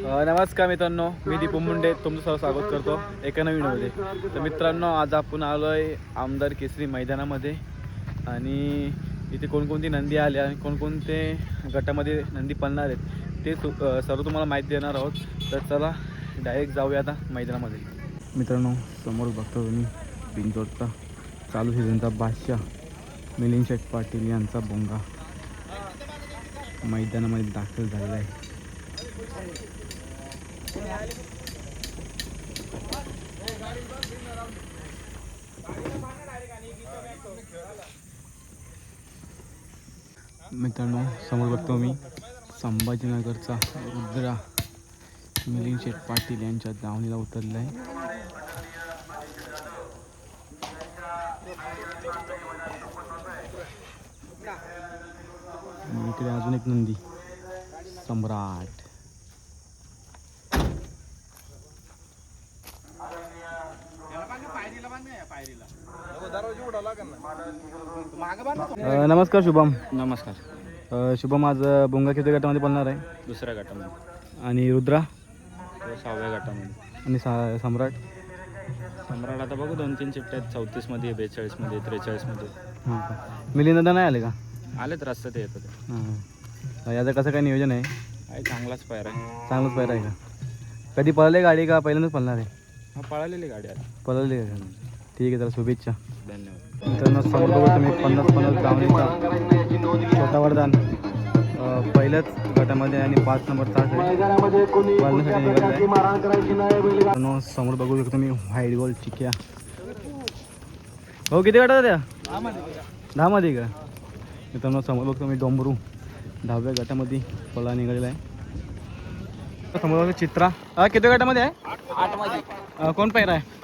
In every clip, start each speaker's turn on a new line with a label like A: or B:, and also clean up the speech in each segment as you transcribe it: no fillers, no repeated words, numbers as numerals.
A: नमस्कार मित्रांनो, मी दीपू मुंडे तुमचं सर्व स्वागत करतो एका नवीन व्हिडिओमध्ये. तर मित्रांनो, आज आपण आलो आहे आमदार केसरी मैदानामध्ये आणि इथे कोणकोणती नंदी आली आणि कोणकोणते गटामध्ये नंदी पळणार आहेत ते सर्व तुम्हाला माहिती देणार आहोत. तर चला डायरेक्ट जाऊया आता मैदानामध्ये. मित्रांनो, समोर बघतो तुम्ही बिंजोडचा चालू सीझनचा बादशाह मिलिंद शेठ पाटील यांचा बोंगा मैदानामध्ये दाखल झालेला आहे. मित्रांनो, समोर बघतो मी संभाजीनगरचा रुद्रा मिलिंद शेठ पाटील यांच्या दावणीला उतरला आहे. इकडे अजून एक नंदी सम्राट. नमस्कार शुभम.
B: नमस्कार.
A: शुभम, आज बोंगा किती गटामध्ये पळणार आहे?
B: दुसऱ्या गटामध्ये.
A: आणि रुद्रा?
B: 6व्या गटामध्ये.
A: आणि सम्राट?
B: सम्राट आता बघू 2-3 चिठ्ठ्या आहेत. 34मध्ये, 42मध्ये, 43मध्ये.
A: हां का? मिलिंद दादा नाही आले का?
B: आलेत रस्त्यात येतात.
A: हां, याचं कसं काय नियोजन आहे?
B: आहे चांगलाच पायर आहे.
A: चांगलंच पाहिजे आहे का? कधी पळाली गाडी का पहिल्यांदाच पळणार आहे?
B: हा, पळालेली गाडी आहे.
A: पळाली आहे का? ठीक आहे, तर शुभेच्छा.
B: धन्यवाद.
A: मित्रांनो, समोर बघा तुम्ही 50-50 दावणीचा छोटा वरदान पहिल्याच गटामध्ये आणि 5 नंबर तास पळण्यासाठी निघालेला आहे. मित्रांनो, समोर बघू शकतो मी व्हाईट गोल्ड चिक्या. हो, किती गटात त्या? 10मध्ये का? मित्रांनो, समोर बघतो मी डोंबरू 10व्या गटामध्ये पळा निघालेला आहे. समोर बघतो चित्रा. किती गटामध्ये आहे? 8मध्ये. कोण पायरा आहे?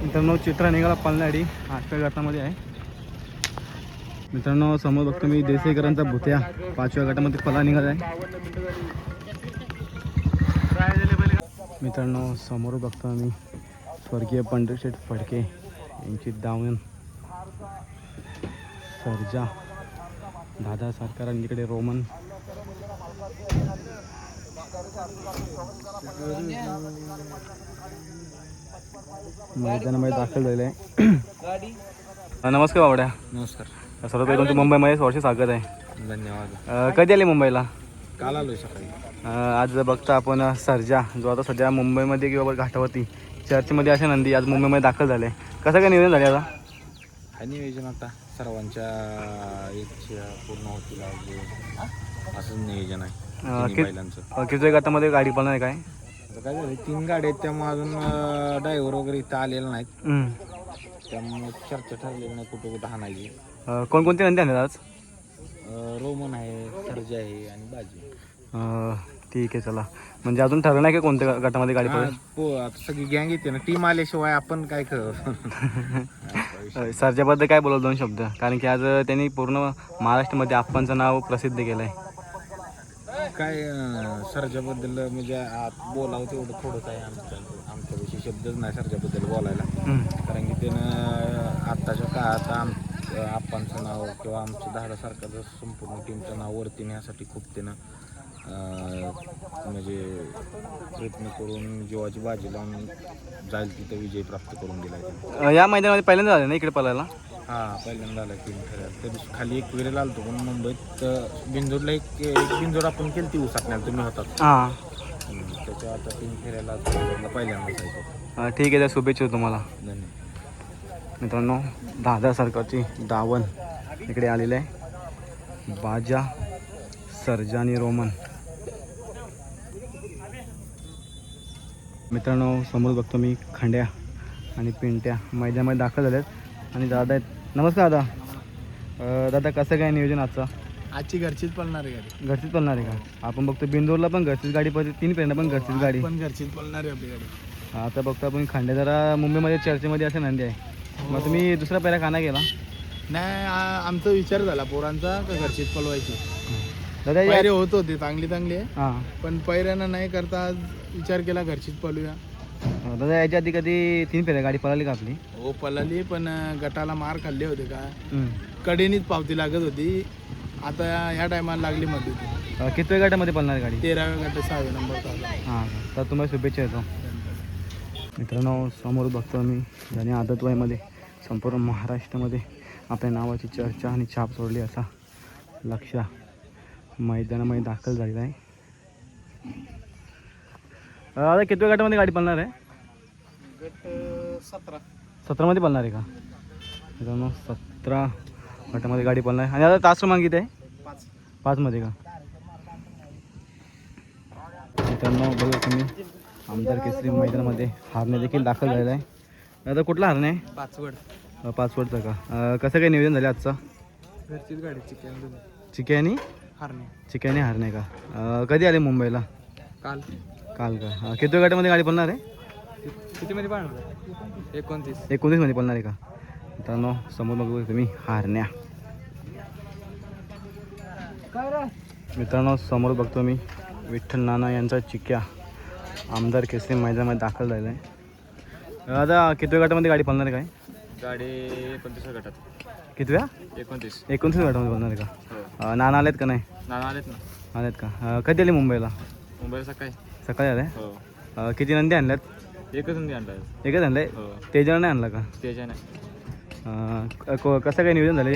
A: मित्रांनो, चित्रा निघाला पळण्यासाठी 8व्या गटामध्ये आहे. मित्रांनो, समोर बघतो मी देसाईकरांचा भुत्या 5व्या गटामध्ये पळा निघाला आहे. मित्रांनो, समोर बघतो आम्ही स्वर्गीय पंढरशेठ फडके यांची दावण सर्जा दादा सरकार आणि इकडे रोमन. मैदानामध्ये दाखल झालेलं आहे. नमस्कार बावड्या.
B: नमस्कार.
A: सर्व तुमचं मुंबईमध्ये वर्ष स्वागत आहे.
B: धन्यवाद.
A: कधी आले मुंबईला?
B: काल आलो सकाळी.
A: आज बघता आपण सर्जा, जो आता सध्या मुंबईमध्ये किंवा घाटावरती चर्चमध्ये अशा नंदी आज मुंबईमध्ये दाखल झाले. कसं काय नियोजन झाले आता?
B: हा नियोजन आता सर्वांच्या इच्छा पूर्ण होतील असं नियोजन आहे बैलांचं.
A: किती गटामध्ये गाडी पळणार आहे काय?
B: आता काय झालं, 3 गाड्या आहेत त्यामुळे अजून ड्रायव्हर वगैरे इथं आलेला नाहीत. त्यामुळे चर्चा ठरलेली नाही कुठं कुठं हाणायची.
A: कोणकोणते नंदी आणतात आज?
B: रोमन आहे, सर्जा आहे आणि बाजी.
A: ठीक आहे, चला. म्हणजे अजून ठरलं नाही की कोणत्या गटामध्ये गाडी पळेल?
B: आता सगळी गँग येते ना, टीम आल्याशिवाय आपण काय करू.
A: सर्जाबद्दल काय बोलव 2 शब्द, कारण की आज त्यांनी पूर्ण महाराष्ट्रामध्ये आप्पांचं नाव प्रसिद्ध केलं आहे.
B: काय सर्जाबद्दल म्हणजे बोलावं तेवढं थोडंच आहे. आमच्याविषयी शब्दच नाही सर्जाबद्दल बोलायला. कारण की त्यानं आत्ताच्या काळात आप्पांचं नाव किंवा आमचं दादा सरकारचं संपूर्ण टीमचं नाव वरती नेण्यासाठी खूप त्यानं म्हणजे प्रयत्न करून जीवाची बाजी लावून जाईल तिथं विजय प्राप्त करून दिला.
A: या मैदानामध्ये पहिल्यांदा झालं ना इकडे पळायला?
B: हां, पहिल्यांदा आला 3 फेऱ्या. त्या दिवशी खाली एक वेळेला आलतो पण मुंबईत बिंजोडला एक बिंजोड आपण केली ती उसाकण्याला तुम्ही होतात.
A: हां,
B: त्याच्या आता 3 फेऱ्याला पहिल्यांदा जायचं.
A: ठीक आहे, त्या शुभेच्छा तुम्हाला.
B: धन्यवाद.
A: मित्रांनो, दादा सरकारची दावण इकडे आलेलं आहे. बाजा, सर्जा आणि रोमन. मित्रांनो, समोर बघतो मी खंड्या आणि पिंट्या मैदानामध्ये दाखल झाल्यात आणि दादा आहेत. नमस्कार दादा. दादा, कसं काय नियोजन आजचं?
C: आजची घरचीच पळणार आहे गाडी.
A: घरचीच पळणार आहे का? आपण बघतो बिंदूरला पण घरचीच गाडी पळते, 3 पेंडा पण घरचीच गाडी.
C: पण घरचीच पळणार आहे आपली गाडी.
A: आता बघतो आपण खंड्या जरा मुंबईमध्ये चर्चेमध्ये असे नंदी आहे. मग तुम्ही दुसरा पहिला काना गेला?
C: नाही, आमचा विचार झाला पोरांचा का घरचीच पळवायची.
A: दादा
C: पैरे होत होते चांगली आहे,
A: हां,
C: पण पैऱ्यानं नाही करता आज विचार केला घरचीच पळूया.
A: दादा, याच्या आधी कधी 3 फेऱ्या गाडी पळाली का आपली?
C: हो, पळाली, पण गटाला मार खाल्ले होते का, कडेनीच पावती लागत होती. आता ह्या टायमाला लागली मध्ये
A: किती गटामध्ये पळणार आहे गाडी?
C: 13व्या गट 6व्या नंबर चालू.
A: हां तर तुम्हाला शुभेच्छा येतो. मित्रांनो समोर बघतो मी ज्याने आदत वयामध्ये संपूर्ण महाराष्ट्रामध्ये आपल्या नावाची चर्चा आणि छाप सोडली असा लक्ष मैदानामध्ये दाखल झालेला आहे. आता किती गटामध्ये गाडी पळणार आहे?
C: गट 17.
A: 17मध्ये पळणार आहे का? मित्रांनो 17 गटामध्ये गाडी पळणार आहे. आणि आता तास क्रमांक किती आहे? 5मध्ये का? मित्रांनो बघा तुम्ही आमदार केसरी मैदानामध्ये हारणे देखील दाखल झालेला आहे. आता कुठला हारणे आहे?
C: 5वड.
A: 5वडचा का? कसं काय नियोजन झालं आजचं?
C: घरचीच गाडी
A: चिके आणि
C: हारणे.
A: चिके आणि हारणे का? कधी आले मुंबईला?
C: काल
A: काल का? किती गटामध्ये गाडी पळणार आहे?
C: कितीमध्ये पाहणार? 29.
A: 19मध्ये पळणार आहे का? मित्रांनो समोर बघू तुम्ही हारण्या. मित्रांनो समोर बघतो मी विठ्ठल नाना यांचा चिक्या आमदार केसरी मैदानामध्ये दाखल झालेला आहे. आता कितव्या गटामध्ये गाडी पळणार आहे काय?
B: गाडी 29 गटात.
A: कितव्या?
B: 29.
A: 29 गटामध्ये पळणार आहे का? नाना आलेत का नाही?
B: नाना आलेत ना.
A: आलेत का? कधी आले मुंबईला?
B: मुंबईला सकाळी.
A: सकाळी आले.
B: हो.
A: किती नंदी आणल्यात?
B: एकच नंदी आणला.
A: एकच आणलं
B: हो.
A: तेजाला नाही आणला का?
B: त्याच्या नाही.
A: कसं काय नियोजन झालं?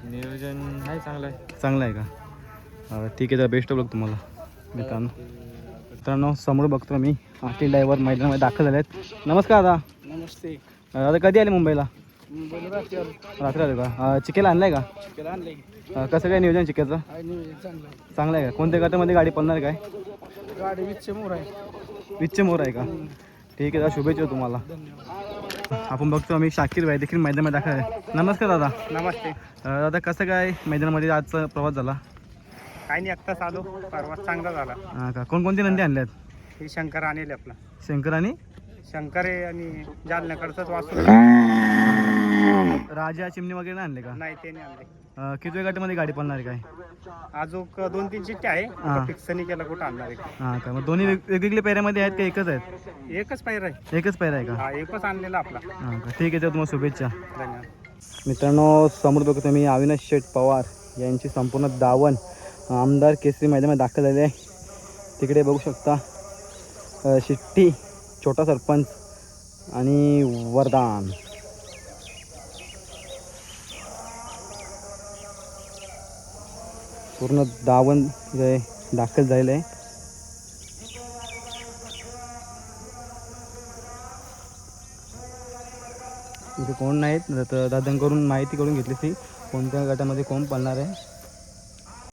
B: नियोजन आहे चांगलं आहे.
A: चांगलं आहे का? ठीक आहे तर बेस्ट ऑफ लक तुम्हाला. मित्रांनो समोर बघतो मी आटी ड्रायव्हर मैदानामध्ये दाखल झाले आहेत. नमस्कार दादा.
C: नमस्ते.
A: दादा कधी आले मुंबईला?
C: रात्री
A: रात्री आले का? चिकेला आणलं आहे
C: चिकेला आणले.
A: का? कसं काय नियोजन चिकेचं?
C: चांगलं
A: चांगलं आहे का? कोणत्या गटामध्ये गाडी पळणार काय?
C: गाडी 20 मोर आहे.
A: विच्चे मोर आहे का? ठीक आहे दादा शुभेच्छा तुम्हाला. आपण बघतो आम्ही शाकीर भाई देखील मैदानामध्ये दाखल आहे. नमस्कार दादा.
C: नमस्ते.
A: दादा कसं काय मैदानामध्ये आजचा प्रवास झाला?
C: काही नाही आत्ताच आलो. परवा चांगला झाला.
A: हां का? कोणकोणती नंदी आणल्यात?
C: हे शंकर आणले आपला.
A: शंकर आणि
C: शंकर आहे आणि जालन्याकडचाच वासू.
A: राजा चिमणी वगैरे नाही आणले का?
C: नाही ते नाही आणले.
A: किती गटामध्ये गाडी पळणार आहे काय?
C: अजून 2-3 चिठ्ठ्या आहे.
A: हा.
C: फिक्स नाही केला कुठं आणणार आहे.
A: हां का? मग दोन्ही वेगवेगळ्या पेऱ्यामध्ये आहेत का एकच आहेत?
C: एकच पायर आहे.
A: एकच पेरा आहे का?
C: हा एकच आणलेला आपला.
A: हां का? ठीक आहे तर तुम्हाला शुभेच्छा.
C: धन्यवाद.
A: मित्रांनो समोर बघतो मी अविनाश शेठ पवार यांची संपूर्ण दावण आमदार केसरी मैदानामध्ये दाखल झाले आहे. तिकडे बघू शकता शिट्टी, छोटा सरपंच आणि वरदान. पूर्ण दावण जे दाखल झालेलं आहे. इथे कोण नाहीत तर दादांकडून माहिती करून घेतली ती कोणत्या गटामध्ये कोण पळणार आहे.